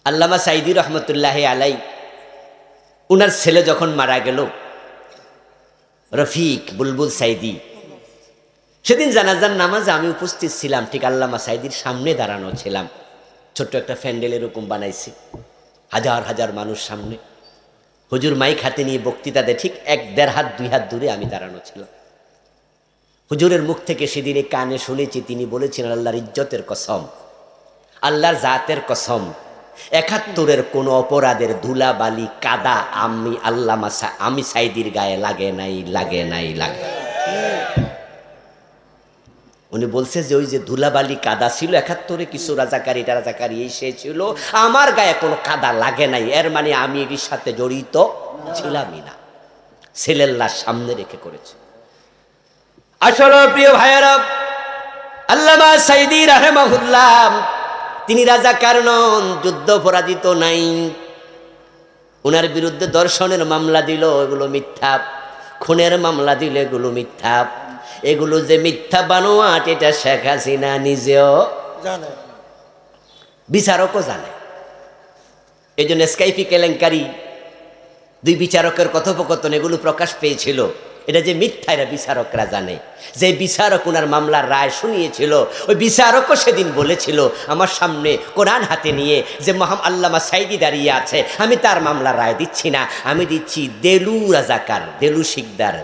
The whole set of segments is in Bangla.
আল্লামা সাইদি রহমতুল্লাহ আলাই, উনার ছেলে যখন মারা গেল, রফিক বুলবুল সাইদি, সেদিন জানাজার নামাজে আমি উপস্থিত ছিলাম। ঠিক আল্লামা সাইদির সামনে দাঁড়ানো ছিলাম। ছোট্ট একটা প্যান্ডেল এরকম বানাইছি, হাজার হাজার মানুষ সামনে। হুজুর মাইক হাতে নিয়ে বক্তৃতা দেয়, ঠিক 1-1.5 হাত 2 হাত দূরে আমি দাঁড়ানো ছিলাম। হুজুরের মুখ থেকে সেদিনে কানে শুনেছি, তিনি বলেছিলেন, আল্লাহর ইজ্জতের কসম, আল্লাহর জাতের কসম, 71-এর কোন অপরাধের ধুলা বালি কাদা আমি সাইদির গায়ে লাগে নাই, লাগে নাই, লাগে। উনি বলছে যে ওই যে ধুলাবালি কাদা ছিল 71-এ, কিছু রাজাকারী এই সে ছিল, আমার গায়ে কোনো কাদা লাগে নাই। এর মানে আমি এটির সাথে জড়িত ছিলামই না। ছেলের লাশ সামনে রেখে করেছে। আসলে প্রিয় ভাইয়েরা, আল্লামা সাইদি রাহিমাহুল্লাহ তিনি রাজাকার নন, যুদ্ধ পরাজিত নাই। ওনার বিরুদ্ধে দর্শনের মামলা দিল, এগুলো মিথ্যা। খুনের মামলা দিল, এগুলো মিথ্যা। এগুলো যে মিথ্যা বানোয়াট, এটা শেখ হাসিনা নিজেও জানে, বিচারকও জানে। এই জন্য স্কাইপি কেলেঙ্কারি, 2 বিচারকের কথোপকথন, এগুলো প্রকাশ পেয়েছিল। এটা যে মিথ্যা, এরা বিচারকরা জানে। যে বিচারক ওনার মামলার রায় শুনিয়েছিল, ওই বিচারকও সেদিন বলেছিল আমার সামনে কোরআন হাতে নিয়ে যে আল্লামা সাইদি দাঁড়িয়ে আছে, আমি তার মামলার রায় দিচ্ছি না, আমি দিচ্ছি দেলু রাজাকার, দেলু শিকদার।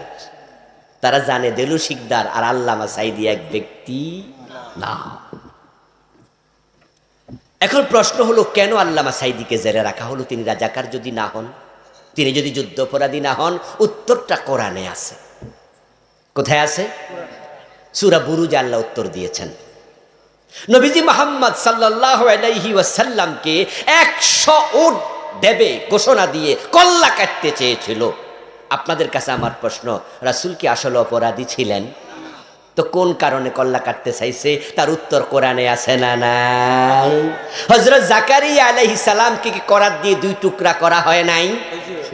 তারা জানে দেলু শিকদার আর আল্লামা সাইদি এক ব্যক্তি না। এখন প্রশ্ন হলো, কেন আল্লামা সাইদিকে জেলে রাখা হলো? তিনি রাজাকার যদি না হন, তিনি যদি যুদ্ধপরাধী না হন? উত্তরটা কোরআনে আছে। কোথায় আছে? সূরা বুরুজে আল্লাহ উত্তর দিয়েছেন। নবীজি মুহাম্মদ সাল্লাল্লাহু আলাইহি ওয়াসাল্লামকে 100 উট দেবে ঘোষণা দিয়ে কল্লা কাটতে চেয়েছিল। আপনাদের কাছে আমার প্রশ্ন, রাসূল কি আসলে অপরাধী ছিলেন? তো কোন কারণে কল্লা কাটতে চাইছে? তার উত্তর কোরআনে আছে না নাই? হযরত জাকারিয়া আলাইহিস সালামকে কি করাত দিয়ে 2 টুকরা করা হয় নাই?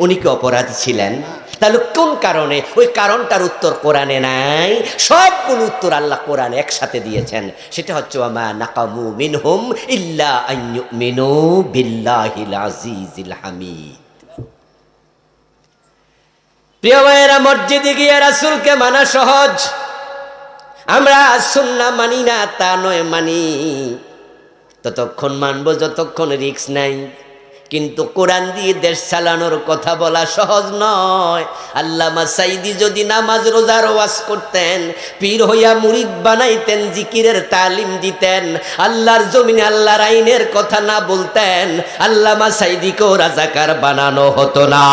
উনি কি অপরাধী ছিলেন? তাহলে কোন কারণে? ওই কারণটার উত্তর কোরআনে নাই। সবগুলো উত্তর আল্লাহ কোরআনে একসাথে দিয়েছেন। সেটা হচ্ছে ওয়ামা নাকামু মিনহুম ইল্লা আন ইউমিনু বিল্লাহিল আজিজিল হামিদ। প্রিয় ভাইয়েরা, মসজিদে গিয়ে রাসূলকে মানা সহজ, আমরা সুন্নাহ মানি না তা নয়, মানি। ততক্ষণ মানব যতক্ষণ রিস্ক নাই। কিন্তু কোরআন দিয়ে দেশ চালানোর কথা বলা সহজ নয়। আল্লামা সাইদি যদি নামাজ রোজার ওয়াজ করতেন, পীর হইয়া মুরিদ বানাইতেন, জিকিরের তালিম দিতেন, আল্লাহর জমিনে আল্লাহর আইনের কথা না বলতেন, আল্লামা সাইদিকেও রাজাকার বানানো হতো না।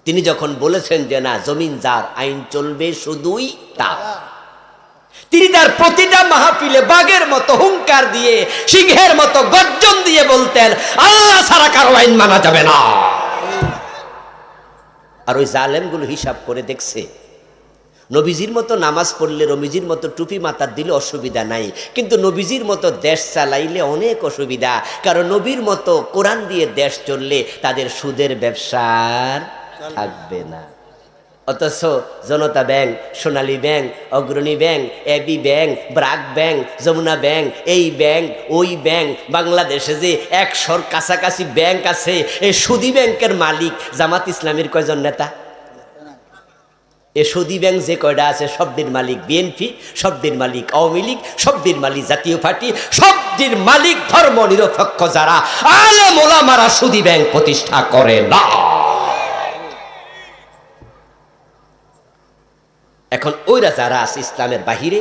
তিনি যখন বলেছেন যে না, জমিন যার, আইন চলবে শুধুই তার, তিনি তার প্রতিটা মাহফিলে বাঘের মতো হুঙ্কার দিয়ে, সিংহের মতো গর্জন দিয়ে বলতেন, আল্লাহ ছাড়া কারো আইন মানা যাবে না। আর ওই জালেমগুলো হিসাব করে দেখছে, নবীজির মতো নামাজ পড়লে, নবীজির মতো টুপি মাথা দিলে অসুবিধা নাই, কিন্তু নবীজির মতো দেশ চালাইলে অনেক অসুবিধা। কারণ নবীর মতো কোরআন দিয়ে দেশ চললে তাদের সুদের ব্যবসার থাকবে না। অথচ Janata bank, Sonali bank, Agrani bank, AB bank, BRAC bank, Jamuna bank, এই ব্যাংক ওই ব্যাংক, বাংলাদেশে যে 100-র কাছাকাছি ব্যাংক আছে, এই সুদী ব্যাংকের মালিক জামাত ইসলামীর কয়জন নেতা? এই সুদী ব্যাংক যে কয়টা আছে, সবটির মালিক বিএনপি, সবটির মালিক আওয়ামী লীগ, সবটির মালিক জাতীয় পার্টি, সবটির মালিক ধর্ম নিরপেক্ষ যারা আলেম ওলামারা সুদী ব্যাংক প্রতিষ্ঠা করে না। এখন ওইরা যারা আছে ইসলামের বাহিরে,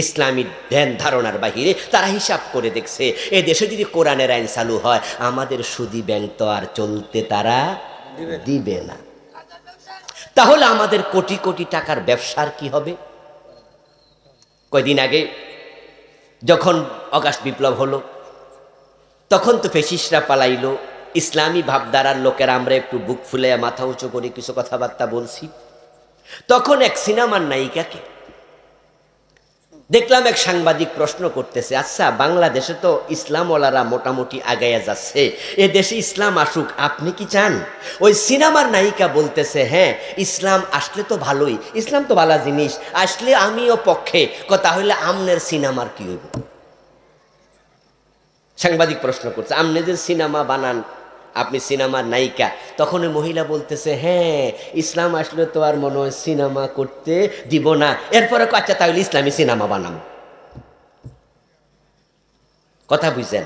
ইসলামী ধ্যান ধারণার বাহিরে, তারা হিসাব করে দেখছে, এ দেশে যদি কোরআনের আইন চালু হয়, আমাদের সুদী ব্যাংক তো আর চলতে তারা দিবে না। তাহলে আমাদের কোটি কোটি টাকার ব্যবসার কি হবে? কয়দিন আগে যখন অগাস্ট বিপ্লব হলো, তখন তো ফেসিস্টরা পালাইলো। ইসলামী ভাবধারার লোকেরা আমরা একটু বুক ফুলে মাথা উঁচু করে কিছু কথাবার্তা বলছি। তখন এক সিনেমার নায়িকাকে দেখলাম এক সাংবাদিক প্রশ্ন করতেছে, আচ্ছা বাংলাদেশে তো ইসলামওয়ালারা মোটামুটি আগাইয়া যাচ্ছে, এ দেশে ইসলাম আসুক, আপনি কি চান? ওই সিনেমার নায়িকা বলতেছে, হ্যাঁ ইসলাম আসলে তো ভালোই, ইসলাম তো ভালো জিনিস, আসলে আমিও পক্ষে। কথা হইলে আমনের সিনেমার কি হইব? সাংবাদিক প্রশ্ন করছে, আপনি যে সিনেমা বানান, আপনি সিনেমার নায়িকা। তখন ওই মহিলা বলতেছে, হ্যাঁ ইসলাম আসলে তো আর মনে হয় সিনেমা করতে দিব না। এরপরে আচ্ছা তাহলে ইসলামী সিনেমা বানাবো। কথা বুঝছেন?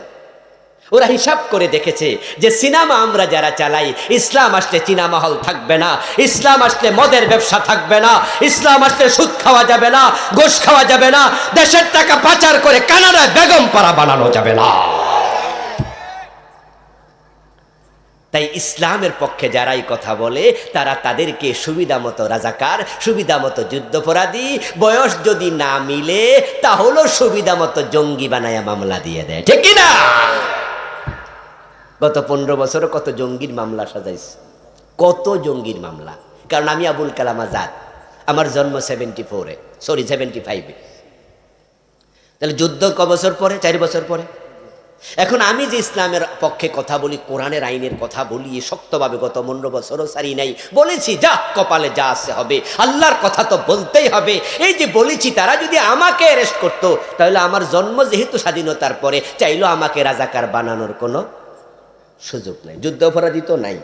ওরা হিসাব করে দেখেছে যে সিনেমা আমরা যারা চালাই, ইসলাম আসলে সিনেমা হল থাকবে না, ইসলাম আসলে মদের ব্যবসা থাকবে না, ইসলাম আসলে সুদ খাওয়া যাবে না, গোশ খাওয়া যাবে না, দেশের টাকা পাচার করে কানাডায় বেগম পাড়া বানানো যাবে না। তাই ইসলামের পক্ষে যারাই কথা বলে তারা তাদেরকে সুবিধা মতো রাজাকার, সুবিধা মতো যুদ্ধপরাধী, বয়স যদি না মিলে তাহলে সুবিধা মতো জঙ্গি বানায়া মামলা দিয়ে দেয়, ঠিক কিনা? গত 15 বছরে কত জঙ্গির মামলা সাজাইছে, কত জঙ্গির মামলা। কারণ আমি আবুল কালাম আজাদ, আমার জন্ম 75-এ। তাহলে যুদ্ধ ক বছর পরে? 4 বছর পরে। এখন আমি যে ইসলামের পক্ষে কথা বলি, কোরআনের আইনের কথা বলি শক্তভাবে, গত 15 বছরও সারি নাই, বলেছি যা কপালে যা আছে হবে, আল্লাহর কথা তো বলতেই হবে। এই যে বলেছি, তারা যদি আমাকে অ্যারেস্ট করতো তাহলে আমার জন্ম যেহেতু স্বাধীনতার পরে, চাইলেও আমাকে রাজাকার বানানোর কোনো সুযোগ নাই, যুদ্ধ অপরাধী তো নাই।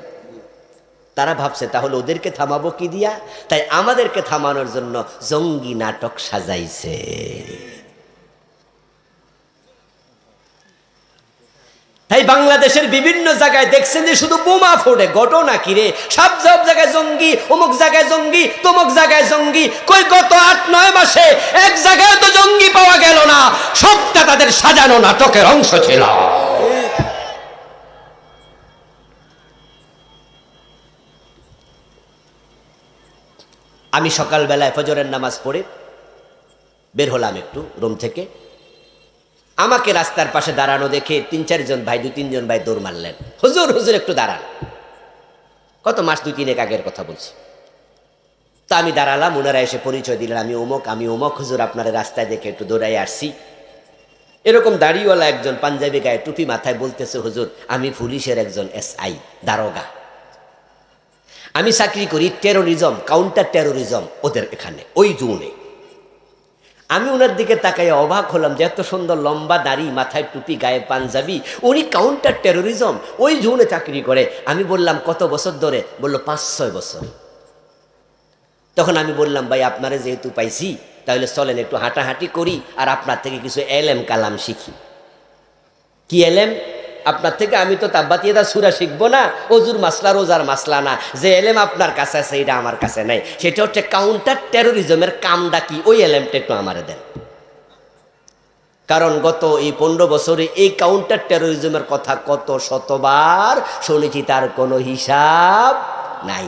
তারা ভাবছে তাহলে ওদেরকে থামাবো কি দিয়া? তাই আমাদেরকে থামানোর জন্য জঙ্গি নাটক সাজাইছে। তাই বাংলাদেশের বিভিন্ন জায়গায় দেখছেন যে শুধু বোমা ফোড়ে, ঘটনা কি রে? সব জায়গায় জঙ্গি, অমুক জায়গায় জঙ্গি, তমুক জায়গায় জঙ্গি। কই গত 8-9 মাসে এক জায়গায় তো জঙ্গি পাওয়া গেল না, সবটা তাদের সাজানো নাটকের অংশ ছিল। আমি সকালবেলায় ফজরের নামাজ পড়ে বের হলাম একটু রুম থেকে। আমাকে রাস্তার পাশে দাঁড়ানো দেখে 2-4 জন ভাই, 2-3 জন ভাই দৌড় মারলেন, হুজুর হুজুর একটু দাঁড়ান। কত মাস 2-3 আগের কথা বলছি। তা আমি দাঁড়ালাম, ওনারা এসে পরিচয় দিলেন, আমি অমুক, হুজুর আপনারা রাস্তায় দেখে একটু দৌড়াই আসছি। এরকম দাড়িওয়ালা একজন পাঞ্জাবি গায়ে টুপি মাথায় বলতেছে, হুজুর আমি পুলিশের একজন SI দারোগা, আমি চাকরি করি টেরোরিজম, কাউন্টার টেরোরিজম ওদের এখানে ওই জোনে। আমি ওনার দিকে তাকাই অবাক হলাম যে এত সুন্দর লম্বা দাড়ি, মাথায় টুপি, গায়ে পাঞ্জাবি, উনি কাউন্টার টেরোরিজম ওই জোনে চাকরি করে। আমি বললাম কত বছর ধরে? বলল 5-6 বছর। তখন আমি বললাম ভাই আপনারা যেহেতু পাইছি তাহলে চলেন একটু হাঁটাহাঁটি করি আর আপনার থেকে কিছু এলেম কালাম শিখি। কি এলেম? আপনার থেকে আমি তো তাব্বাতিয়াদা সূরা শিখবো না, ওজুর মাসলা রোজার মাসলা না, যে এলেম আপনার কাছে আছে এটা আমার কাছে নাই, সেটা হচ্ছে কাউন্টার টেরোরিজমের কামটা কি, ওই এলেমটা একটু আমারে দেন। কারণ গত এই 15 বছরে এই কাউন্টার টেরোরিজমের কথা কত শতবার শুনেছি, তার কোনো হিসাব নাই।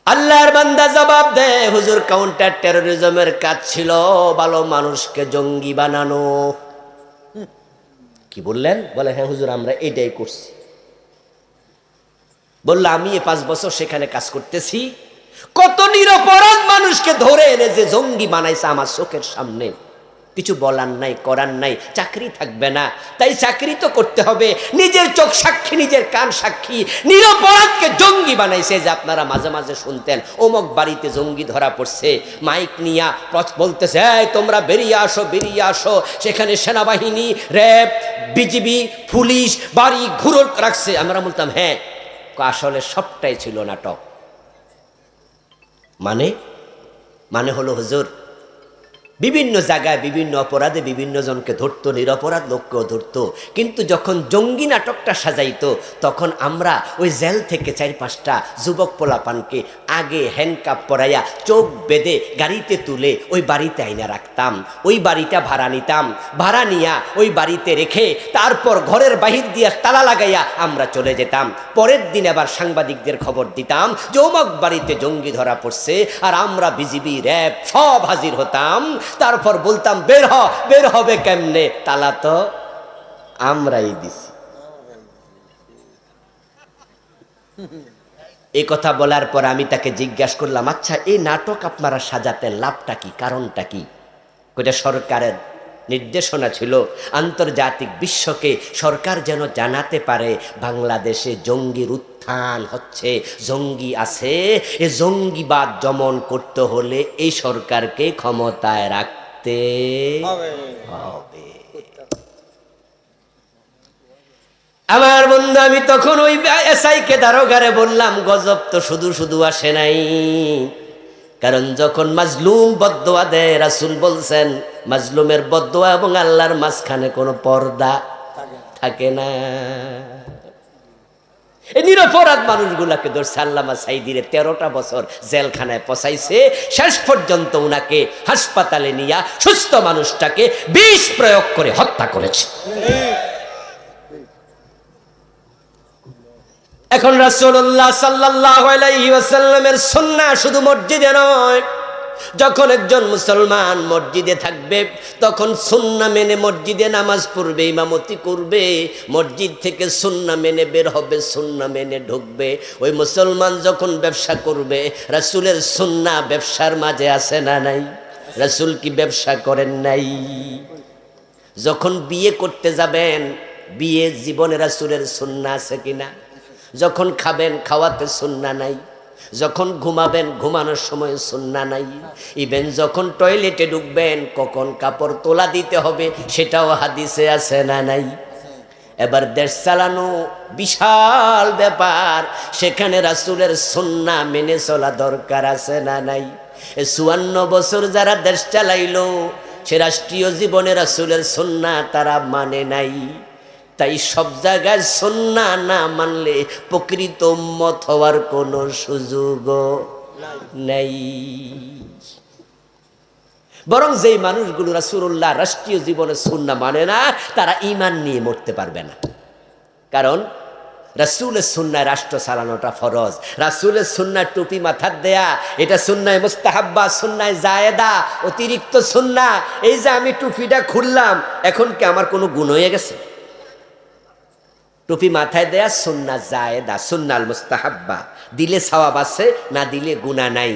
আল্লাহর বান্দা জবাব দেয়, হুজুর কাউন্টার টেরোরিজমের কাজ ছিল ভালো মানুষকে জঙ্গি বানানো। কি বললেন? বলে হ্যাঁ হুজুর আমরা এটাই করছি। বলল আমি 5 বছর সেখানে কাজ করতেছি, কত নিরপরাধ মানুষকে ধরে এনে যে জঙ্গি বানাইছে আমার চোখের সামনে। কিছু বলার নাই, করার নাই, চাকরি থাকবে না, তাই চাকরি তো করতে হবে। নিজের চোখ সাক্ষী, নিজের কান সাক্ষী, নিরপরাধকে জঙ্গি বানাইছে। যে আপনারা মাঝে মাঝে শুনতেন অমুক বাড়িতে জঙ্গি ধরা পড়ছে, মাইক নিয়া বলতেছে এই তোমরা বেরিয়ে আসো, বেরিয়ে আসো। সেখানে সেনাবাহিনী, র্যাব, বিজিবি, পুলিশ বাড়ি ঘুরে রাখছে। আমরা বলতাম হ্যাঁ, আসলে সবটাই ছিল নাটক। মানে হলো হুজুর বিভিন্ন জায়গায় বিভিন্ন অপরাধে বিভিন্ন জনকে ধরতো, নিরপরাধ লোককেও ধরতো, কিন্তু যখন জঙ্গি নাটকটা সাজাইতো তখন আমরা ওই জেল থেকে 4-5টা যুবক পোলাপানকে আগে হ্যান্ডকাপ পরাইয়া চোখ বেঁধে গাড়িতে তুলে ওই বাড়িতে আইনা রাখতাম। ওই বাড়িটা ভাড়া নিতাম, ভাড়া নিয়া ওই বাড়িতে রেখে তারপর ঘরের বাহির দিয়ে তালা লাগাইয়া আমরা চলে যেতাম। পরের দিন আবার সাংবাদিকদের খবর দিতাম যে অমুক বাড়িতে জঙ্গি ধরা পড়ছে, আর আমরা বিজিবি, র্যাব সব হাজির হতাম। তারপর বলতাম বের হবে কেমনে, তালা তো আমরাই দিছি। এই কথা বলার পর আমি তাকে জিজ্ঞাসা করলাম, আচ্ছা এই নাটক আপনারা সাজাতে লাভটা কি, কারণটা কি? ওইটা সরকারের নির্দেশনা ছিল, আন্তর্জাতিক বিশ্বকে সরকার যেন জানাতে পারে বাংলাদেশে জঙ্গির উত্থান হচ্ছে, জঙ্গি আছে, এ জঙ্গিবাদ দমন করতে হলে এই সরকারকে ক্ষমতায় রাখতে হবে। আমার বন্ধু, আমি তখন ওই এসআইকে দারোগারে বললাম, গজব তো শুধু শুধু আসে নাই, কারণ যখন মাজলুম বদদোয়া দেয়, রাসূল বলছেন মাজলুমের বদদোয়া এবং আল্লাহর মাঝখানে কোনো পর্দা থাকে না। এই নিরপরাধ মানুষগুলাকে ধরছে আল্লামা সাইদিরে 13টা বছর জেলখানায় পচাইছে, শেষ পর্যন্ত উনাকে হাসপাতালে নিয়ে সুস্থ মানুষটাকে বিষ প্রয়োগ করে হত্যা করেছে। এখন রাসূলুল্লাহ সাল্লাল্লাহু আলাইহি ওয়াসাল্লামের সুন্নাহ শুধু মসজিদে নয়, যখন একজন মুসলমান মসজিদে থাকবে তখন সুন্নাহ মেনে মসজিদে নামাজ পড়বে, ইমামতি করবে, মসজিদ থেকে সুন্নাহ মেনে বের হবে, সুন্নাহ মেনে ঢুকবে। ওই মুসলমান যখন ব্যবসা করবে, রাসূলের সুন্নাহ ব্যবসার মাঝে আছে না নাই? রাসূল কি ব্যবসা করেন নাই? যখন বিয়ে করতে যাবেন, বিয়ে জীবনে রাসূলের সুন্নাহ আছে কিনা? যখন খাবেন, খাওয়াতে সুন্নাহ নাই? যখন ঘুমাবেন, ঘুমানোর সময় সুন্নাহ নাই? ইভেন যখন টয়লেটে ঢুকবেন, কখন কাপড় তোলা দিতে হবে সেটাও হাদিসে আছে না নাই? এবার দেশ চালানো বিশাল ব্যাপার, সেখানে রাসূলের সুন্নাহ মেনে চলা দরকার আছে না নাই? 54 বছর যারা দেশ চালাইলো, সে রাষ্ট্রীয় জীবনে রাসূলের সুন্নাহ তারা মানে নাই। তাই সব জায়গায় সুন্নাহ না মানলে প্রকৃত উম্মত হওয়ার কোনো সুযোগ নেই। বরং যেই মানুষগুলো রাসূলুল্লাহ রাষ্ট্রীয় জীবনে সুন্নাহ মানে না, তারা ঈমান নিয়ে মরতে পারবে না। কারণ রাসূলের সুন্নাহ রাষ্ট্র চালানোটা ফরজ, রাসূলের সুন্নাহ টুপি মাথার দেয়া এটা সুন্নাহ মুস্তাহাব্বা, সুন্নাহ জায়েদা, অতিরিক্ত সুন্নাহ। এই যে আমি টুপিটা খুললাম, এখন কি আমার কোনো গুণ হয়ে গেছে? টুপি মাথায় দেয়া সুন্নাহ জায়েদা, সুন্নাহ মুস্তাহাব্বা, দিলে সওয়াব আছে, না দিলে গুনাহ নাই।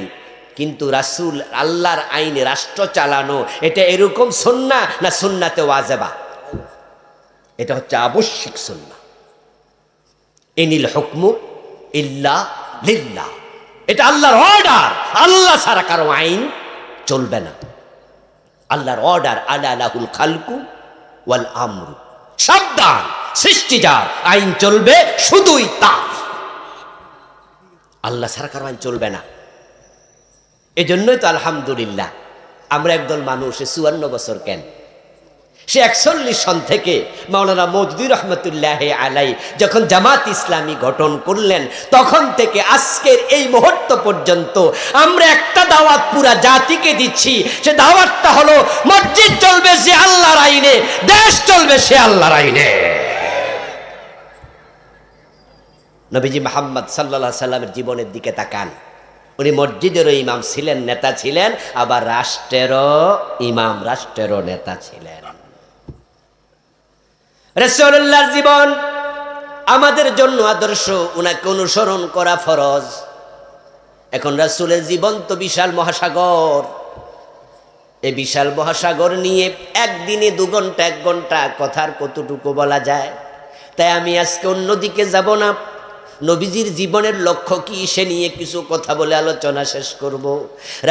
কিন্তু রাসূল আল্লাহর আইনে রাষ্ট্র চালানো এটা এরকম সুন্নাহ না সুন্নাতে ওয়াজিবা? এটা হচ্ছে আবশ্যিক সুন্নাহ। ইনিল হুকমু ইল্লা লিল্লাহ, এটা আল্লাহর অর্ডার, আল্লাহ ছাড়া কারো আইন চলবে না। আল্লাহর অর্ডার, আলা লাহুল খালকু ওয়াল আমরু, সাবধান, সৃষ্টি যার, আইন চলবে শুধুই তার, আল্লাহ ছাড়া কারো আইন চলবে না। এজন্যই তো আলহামদুলিল্লাহ আমরা একদল মানুষ 54 বছর কেন, সে 41 সন থেকে মাওলানা মওদুদী রহমতুল্লাহ আলাই যখন জামাত ইসলামী গঠন করলেন, তখন থেকে আজকের এই মুহূর্ত পর্যন্ত আমরা একটা দাওয়াত পুরা জাতিকে দিচ্ছি। সে দাওয়াতটা হলো মসজিদ চলবে সে আল্লাহর আইনে, দেশ চলবে সে আল্লাহর আইনে। নবীজি মুহাম্মদ সাল্লাল্লাহু আলাইহি সাল্লামের জীবনের দিকে তাকান, উনি মসজিদেরও ইমাম ছিলেন, নেতা ছিলেন, আবার রাষ্ট্রেরও ইমাম, রাষ্ট্রেরও নেতা ছিলেন। রাসূলুল্লাহর জীবন আমাদের জন্য আদর্শ, উনাকে অনুসরণ করা ফরজ। এখন রাসূলের জীবন তো বিশাল মহাসাগর, এই বিশাল মহাসাগর নিয়ে একদিনে 2 ঘন্টা 1 ঘন্টা কথার কতটুকু বলা যায়। তাই আমি আজকে অন্যদিকে যাব না, নবীজির জীবনের লক্ষ্য কি সে নিয়ে কিছু কথা বলে আলোচনা শেষ করব।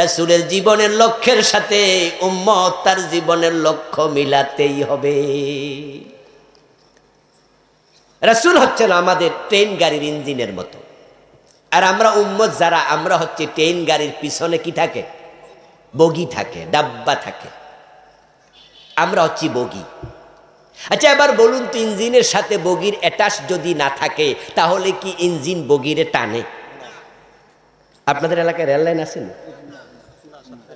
রাসূলের জীবনের লক্ষ্যের সাথে উম্মত তার জীবনের লক্ষ্য মিলাতেই হবে। রাসূল হচ্ছেন আমাদের ট্রেন গাড়ির ইঞ্জিনের মতো, আর আমরা উম্মত যারা, আমরা হচ্ছে ট্রেন গাড়ির পিছনে কি থাকে? বগি থাকে, ডাব্বা থাকে, আমরা হচ্ছি বগি। আচ্ছা এবার বলুন তো, ইঞ্জিনের সাথে বগির অ্যাটাচ যদি না থাকে তাহলে কি ইঞ্জিন বগিরে টানে? আপনাদের এলাকায় রেল লাইন আছে না?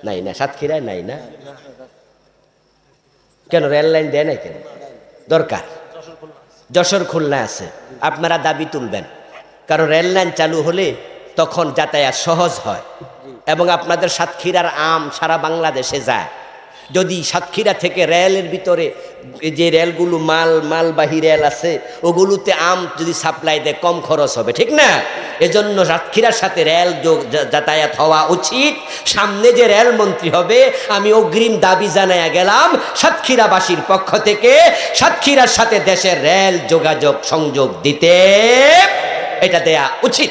নাই না, সাতক্ষীরায় নাই না? কেন রেল লাইন দেয় নাই কেন? দরকার। যশোর খুলনা আছে, আপনারা দাবি তুলবেন, কারণ রেল লাইন চালু হলে তখন যাতায়াত সহজ হয় এবং আপনাদের সাতক্ষীরার আম সারা বাংলাদেশে যায়। যদি সাতক্ষীরা থেকে রেলের ভিতরে যে রেলগুলো মালবাহী রেল আছে ওগুলোতে আম যদি সাপ্লাই দেয় কম খরচ হবে, ঠিক না? এজন্য সাতক্ষীরার সাথে রেল যাতায়াত হওয়া উচিত। সামনে যে রেল মন্ত্রী হবে, আমি অগ্রিম দাবি জানাইয়া গেলাম সাতক্ষীরাবাসীর পক্ষ থেকে, সাতক্ষীরার সাথে দেশের রেল যোগাযোগ সংযোগ দিতে এটা দেয়া উচিত।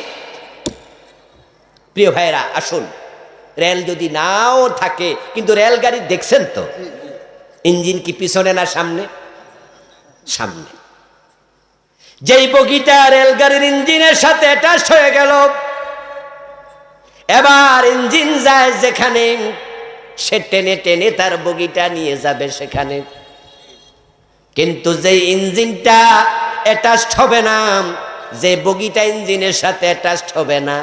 প্রিয় ভাইরা, আসুন, রেল যদি নাও থাকে, কিন্তু রেলগাড়ি দেখছেন তো ইঞ্জিন কি পিছনে না সামনে? সামনে। যেই বগিটা রেলগাড়ির ইঞ্জিনের সাথে অ্যাটাচ হয়ে গেল, এবার ইঞ্জিন যায় যেখানে, সে টেনে টেনে তার বগিটা নিয়ে যাবে সেখানে। কিন্তু যেই ইঞ্জিনটা অ্যাটাচ হবে না, যে বগিটা ইঞ্জিনের সাথে অ্যাটাচ হবে না,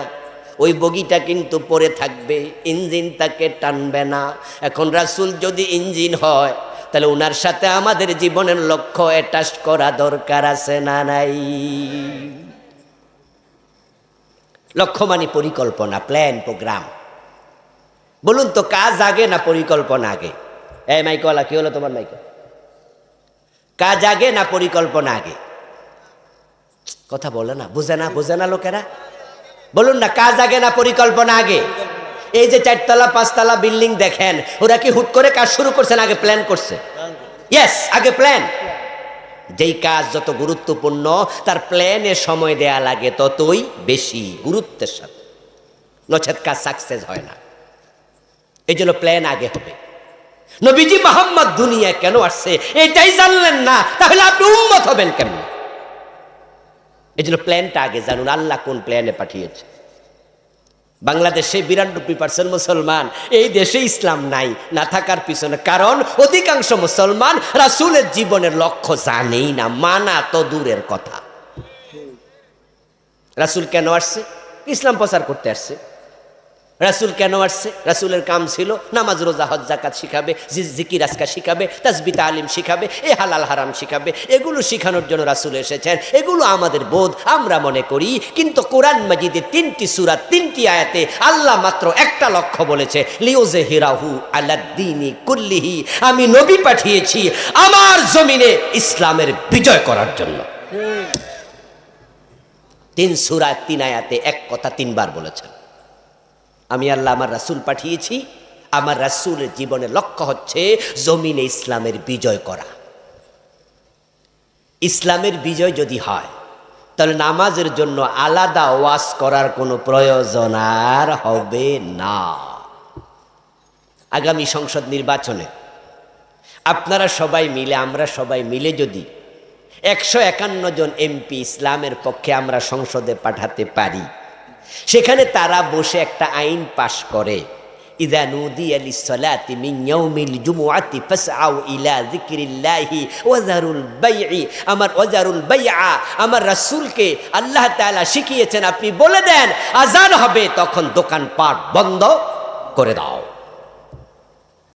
ওই বগিটা কিন্তু পড়ে থাকবে, ইঞ্জিন তাকে টানবে না। এখন রাসূল যদি ইঞ্জিন হয়, তাহলে ওনার সাথে আমাদের জীবনের লক্ষ্য অ্যাটাচ করা দরকার আছে না নাই? লক্ষ্য মানে পরিকল্পনা, প্ল্যান, প্রোগ্রাম। বলুন তো, কাজ আগে না পরিকল্পনা আগে? এই মাইকওয়ালা, কি হলো তোমার মাইক? কাজ আগে না পরিকল্পনা আগে? কথা বলে না, বুঝে না লোকেরা। বলুন না, কাজ আগে না পরিকল্পনা আগে? এই যে 4 তলা 5 তলা বিল্ডিং দেখেন, ওরা কি হুট করে কাজ শুরু করছে না আগে প্ল্যান করছে? ইয়েস, আগে প্ল্যান। যেই কাজ যত গুরুত্বপূর্ণ, তার প্ল্যানে সময় দেয়া লাগে ততই বেশি গুরুত্বের সাথে, নচেত কাজ সাকসেস হয় না। এই জন্য প্ল্যান আগে হবে। নবীজি মুহাম্মদ দুনিয়ায় কেন আসছে এটাই জানলেন না, তাহলে আপনি উম্মত হবেন কেমন? এই জন্য প্ল্যানটা আগে জানুন, আল্লাহ কোন প্ল্যানে পাঠিয়েছে। বাংলাদেশে 92% মুসলমান, এই দেশে ইসলাম নাই, না থাকার পিছনে কারণ অধিকাংশ মুসলমান রাসূলের জীবনের লক্ষ্য জানেই না, মানা তো দূরের কথা। রাসূল কেন আসছে? ইসলাম প্রচার করতে আসছে। রাসূল কেন আসছে? রাসূলের কাম ছিল নামাজ, রোজা, হজ, যাকাত শিখাবে, জিকির আজকার শিখাবে, তাসবিহ তালিম শিখাবে, এ হালাল হারাম শিখাবে। এগুলো শিখানোর জন্য রাসূল এসেছেন। এগুলো আমাদের বোধ, আমরা মনে করি। কিন্তু কোরআন মাজিদে 3টি সূরা 3টি আয়াতে আল্লাহ মাত্র একটা লক্ষ্য বলেছে, লিউযহিরাহু আলাদ্দীনি কুল্লিহি। আমি নবী পাঠিয়েছি আমার জমিনে ইসলামের বিজয় করার জন্য। 3 সূরা 3 আয়াতে এক কথা 3 বার বলেছেন। আমি আল্লাহ আমার রাসূল পাঠিয়েছি, আমার রাসূলের জীবনের লক্ষ্য হচ্ছে জমিনে ইসলামের বিজয় করা। ইসলামের বিজয় যদি হয়, তাহলে নামাজের জন্য আলাদা ওয়াজ করার কোনো প্রয়োজন আর হবে না। আগামী সংসদ নির্বাচনে আপনারা সবাই মিলে, আমরা সবাই মিলে যদি 151 জন এমপি ইসলামের পক্ষে আমরা সংসদে পাঠাতে পারি, সেখানে তারা বসে একটা আইন পাশ করে, ইযা নুদিয়া লিস-সালাতি মিন ইয়াউমিল জুমুআতি ফাসআউ ইলা যিকরিল্লাহি ওয়া যারুল বাই'i। ওয়াজারুল বাই'a আমার রাসূলকে আল্লাহ তাআলা শিখিয়েছেন, আপনি বলে দেন আযান হবে তখন দোকানপাট বন্ধ করে দাও।